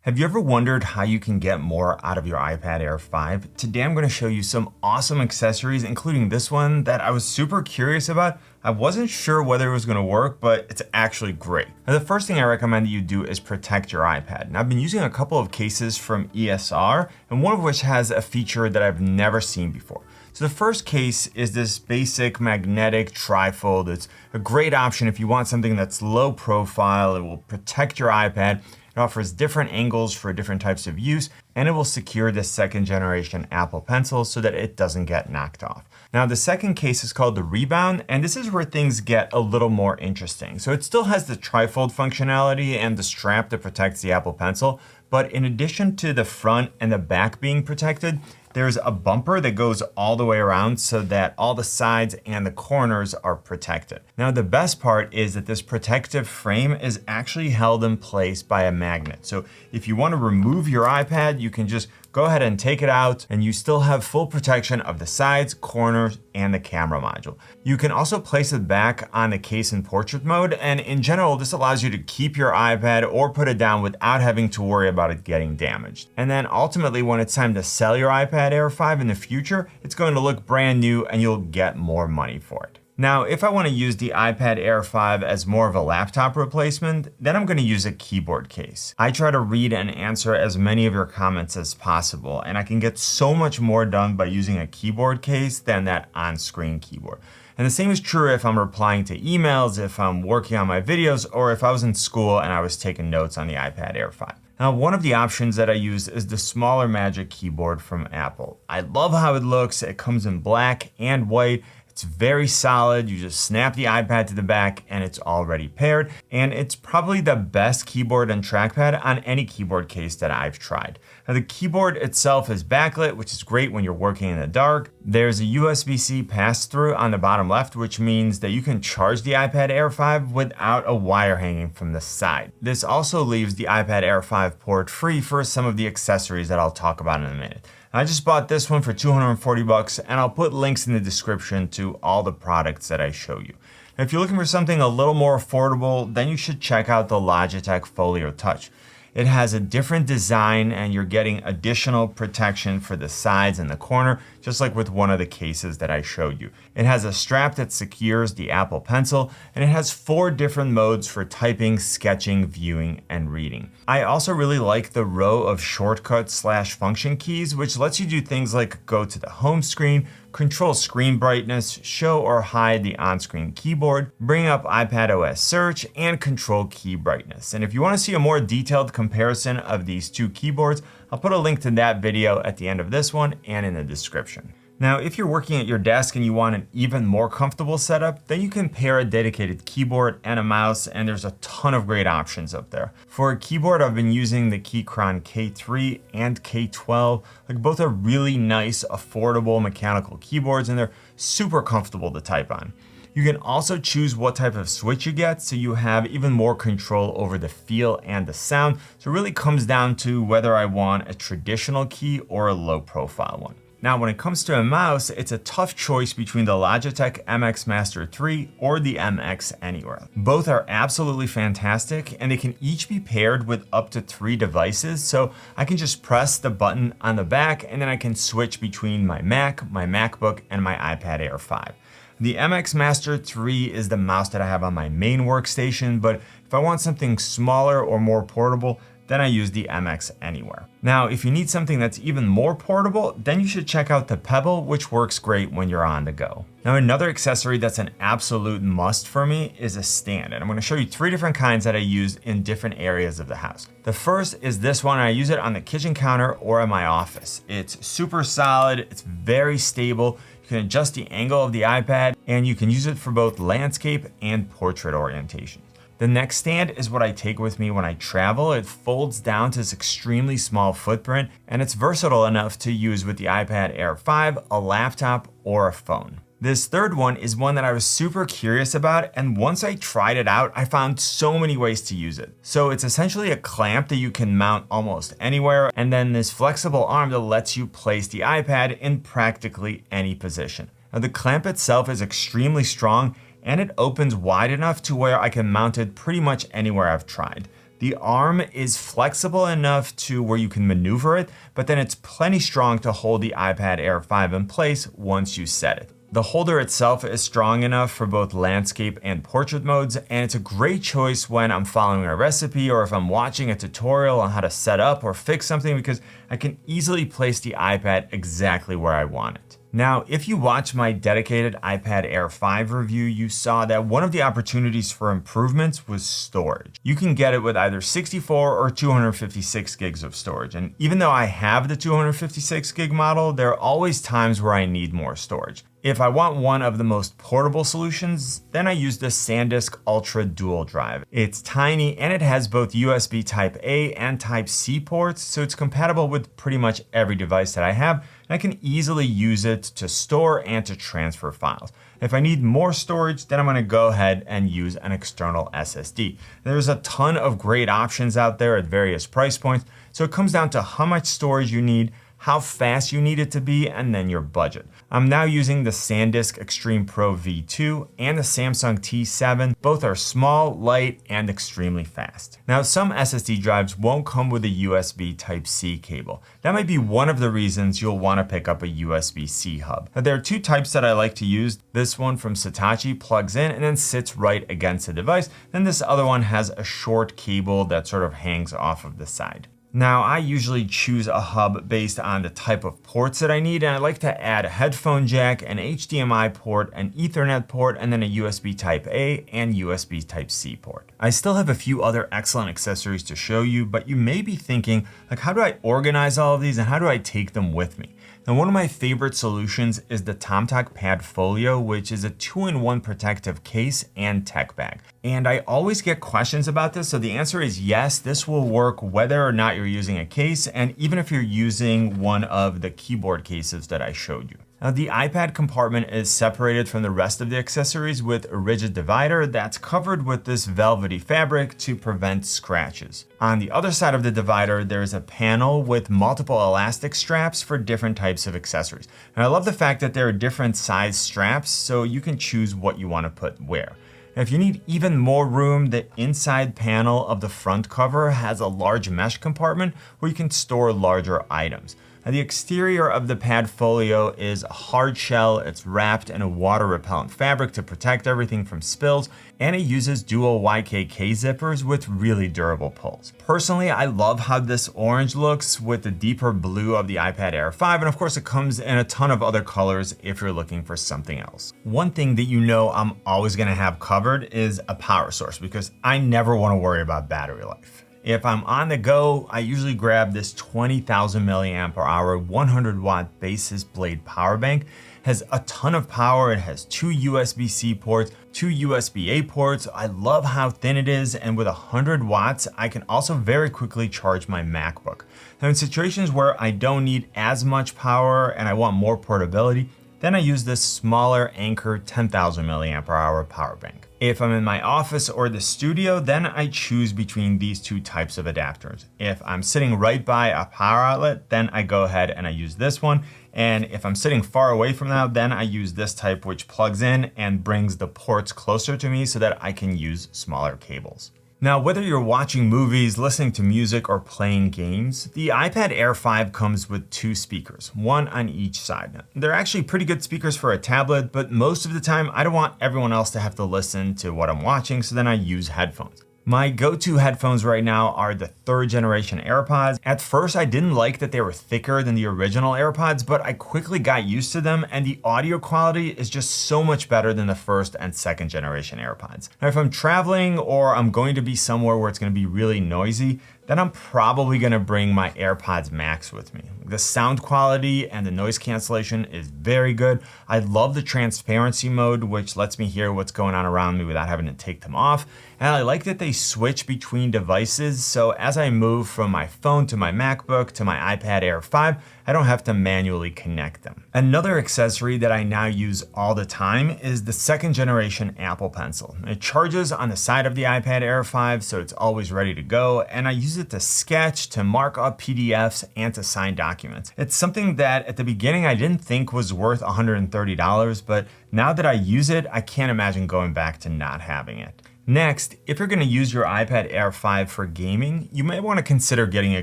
Have you ever wondered how you can get more out of your iPad Air 5? Today I'm going to show you some awesome accessories, including this one that I was super curious about. I wasn't sure whether it was going to work, but it's actually great. Now, the first thing I recommend that you do is protect your iPad. And I've been using a couple of cases from ESR, and one of which has a feature that I've never seen before. So the first case is this basic magnetic trifold. It's a great option if you want something that's low profile. It will protect your iPad. It offers different angles for different types of use, and it will secure the second generation Apple Pencil so that it doesn't get knocked off. Now, the second case is called the Rebound, and this is where things get a little more interesting. So it still has the trifold functionality and the strap that protects the Apple Pencil, but in addition to the front and the back being protected, there's a bumper that goes all the way around so that all the sides and the corners are protected. Now, the best part is that this protective frame is actually held in place by a magnet. So if you want to remove your iPad, you can just go ahead and take it out and you still have full protection of the sides, corners, and the camera module. You can also place it back on the case in portrait mode, and in general, this allows you to keep your iPad or put it down without having to worry about it getting damaged. And then ultimately, when it's time to sell your iPad Air 5 in the future, it's going to look brand new and you'll get more money for it. Now, if I want to use the iPad Air 5 as more of a laptop replacement, then I'm going to use a keyboard case. I try to read and answer as many of your comments as possible, and I can get so much more done by using a keyboard case than that on-screen keyboard. And the same is true if I'm replying to emails, if I'm working on my videos, or if I was in school and I was taking notes on the iPad Air 5. Now, one of the options that I use is the smaller Magic Keyboard from Apple. I love how it looks. It comes in black and white. It's very solid. You just snap the iPad to the back and it's already paired. And it's probably the best keyboard and trackpad on any keyboard case that I've tried. Now, the keyboard itself is backlit, which is great when you're working in the dark. There's a USB-C pass-through on the bottom left, which means that you can charge the iPad Air 5 without a wire hanging from the side. This also leaves the iPad Air 5 port free for some of the accessories that I'll talk about in a minute. I just bought this one for $240, and I'll put links in the description to all the products that I show you. Now, if you're looking for something a little more affordable, then you should check out the Logitech Folio Touch. It has a different design and you're getting additional protection for the sides and the corner, just like with one of the cases that I showed you. It has a strap that secures the Apple Pencil, and it has 4 different modes for typing, sketching, viewing, and reading. I also really like the row of shortcut/function keys, which lets you do things like go to the home screen, control screen brightness, show or hide the on-screen keyboard, bring up iPadOS search, and control key brightness. And if you want to see a more detailed comparison of these 2 keyboards, I'll put a link to that video at the end of this one and in the description. Now, if you're working at your desk and you want an even more comfortable setup, then you can pair a dedicated keyboard and a mouse, and there's a ton of great options up there. For a keyboard, I've been using the Keychron K3 and K12. Like, both are really nice, affordable mechanical keyboards, and they're super comfortable to type on. You can also choose what type of switch you get, so you have even more control over the feel and the sound. So it really comes down to whether I want a traditional key or a low profile one. Now, when it comes to a mouse, it's a tough choice between the Logitech MX Master 3 or the MX Anywhere. Both are absolutely fantastic, and they can each be paired with up to 3 devices, so I can just press the button on the back and then I can switch between my Mac, my MacBook, and my iPad Air 5. The MX Master 3 is the mouse that I have on my main workstation, but if I want something smaller or more portable, then I use the MX Anywhere. Now, if you need something that's even more portable, then you should check out the Pebble, which works great when you're on the go. Now, another accessory that's an absolute must for me is a stand, and I'm going to show you 3 different kinds that I use in different areas of the house. The first is this one. I use it on the kitchen counter or in my office. It's super solid, it's very stable. You can adjust the angle of the iPad, and you can use it for both landscape and portrait orientation. The next stand is what I take with me when I travel. It folds down to this extremely small footprint, and it's versatile enough to use with the iPad Air 5, a laptop, or a phone. This third one is one that I was super curious about, and once I tried it out, I found so many ways to use it. So it's essentially a clamp that you can mount almost anywhere, and then this flexible arm that lets you place the iPad in practically any position. Now, the clamp itself is extremely strong, and it opens wide enough to where I can mount it pretty much anywhere I've tried. The arm is flexible enough to where you can maneuver it, but then it's plenty strong to hold the iPad Air 5 in place once you set it. The holder itself is strong enough for both landscape and portrait modes, and it's a great choice when I'm following a recipe or if I'm watching a tutorial on how to set up or fix something, because I can easily place the iPad exactly where I want it. Now, if you watched my dedicated iPad Air 5 review, you saw that one of the opportunities for improvements was storage. You can get it with either 64 or 256 gigs of storage. And even though I have the 256 gig model, there are always times where I need more storage. If I want one of the most portable solutions, then I use the SanDisk Ultra Dual Drive. It's tiny and it has both USB Type-A and Type-C ports, so it's compatible with pretty much every device that I have, and I can easily use it to store and to transfer files. If I need more storage, then I'm gonna go ahead and use an external SSD. There's a ton of great options out there at various price points, so it comes down to how much storage you need, how fast you need it to be, and then your budget. I'm now using the SanDisk Extreme Pro V2 and the Samsung T7. Both are small, light, and extremely fast. Now, some SSD drives won't come with a USB Type-C cable. That might be one of the reasons you'll want to pick up a USB-C hub. Now, there are two types that I like to use. This one from Satechi plugs in and then sits right against the device. Then this other one has a short cable that sort of hangs off of the side. Now, I usually choose a hub based on the type of ports that I need, and I like to add a headphone jack, an HDMI port, an Ethernet port, and then a USB Type-A and USB Type-C port. I still have a few other excellent accessories to show you, but you may be thinking, like, how do I organize all of these and how do I take them with me? Now, one of my favorite solutions is the TOMTOC Padfolio, which is a 2-in-1 protective case and tech bag. And I always get questions about this, so the answer is yes, this will work whether or not you're using a case, and even if you're using one of the keyboard cases that I showed you. Now, the iPad compartment is separated from the rest of the accessories with a rigid divider that's covered with this velvety fabric to prevent scratches. On the other side of the divider, there's a panel with multiple elastic straps for different types of accessories. And I love the fact that there are different size straps, so you can choose what you want to put where. If you need even more room, the inside panel of the front cover has a large mesh compartment where you can store larger items. Now, the exterior of the Padfolio is a hard shell. It's wrapped in a water-repellent fabric to protect everything from spills, and it uses dual YKK zippers with really durable pulls. Personally, I love how this orange looks with the deeper blue of the iPad Air 5, and of course it comes in a ton of other colors if you're looking for something else. One thing that you know I'm always gonna have covered is a power source, because I never wanna worry about battery life. If I'm on the go, I usually grab this 20,000 milliamp hour 100 watt Basis Blade power bank. It has a ton of power. It has 2 USB-C ports, 2 USB-A ports. I love how thin it is, and with 100 watts, I can also very quickly charge my MacBook. Now, in situations where I don't need as much power and I want more portability, then I use this smaller Anker 10,000 milliamp hour power bank. If I'm in my office or the studio, then I choose between these two types of adapters. If I'm sitting right by a power outlet, then I go ahead and I use this one. And if I'm sitting far away from that, then I use this type, which plugs in and brings the ports closer to me so that I can use smaller cables. Now, whether you're watching movies, listening to music, or playing games, the iPad Air 5 comes with 2 speakers, one on each side. They're actually pretty good speakers for a tablet, but most of the time I don't want everyone else to have to listen to what I'm watching, so then I use headphones. My go-to headphones right now are the 3rd generation AirPods. At first, I didn't like that they were thicker than the original AirPods, but I quickly got used to them, and the audio quality is just so much better than the 1st and 2nd generation AirPods. Now, if I'm traveling or I'm going to be somewhere where it's going to be really noisy, then I'm probably gonna bring my AirPods Max with me. The sound quality and the noise cancellation is very good. I love the transparency mode, which lets me hear what's going on around me without having to take them off. And I like that they switch between devices, so as I move from my phone to my MacBook to my iPad Air 5, I don't have to manually connect them. Another accessory that I now use all the time is the 2nd generation Apple Pencil. It charges on the side of the iPad Air 5, so it's always ready to go, and I use it to sketch, to mark up PDFs, and to sign documents. It's something that at the beginning I didn't think was worth $130, but now that I use it, I can't imagine going back to not having it. Next, if you're going to use your iPad Air 5 for gaming, you may want to consider getting a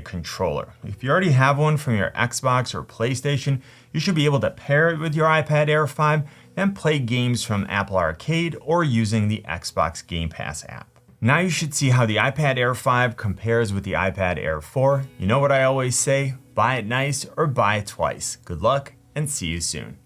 controller. If you already have one from your Xbox or PlayStation, you should be able to pair it with your iPad Air 5 and play games from Apple Arcade or using the Xbox Game Pass app. Now you should see how the iPad Air 5 compares with the iPad Air 4. You know what I always say, buy it nice or buy it twice. Good luck and see you soon.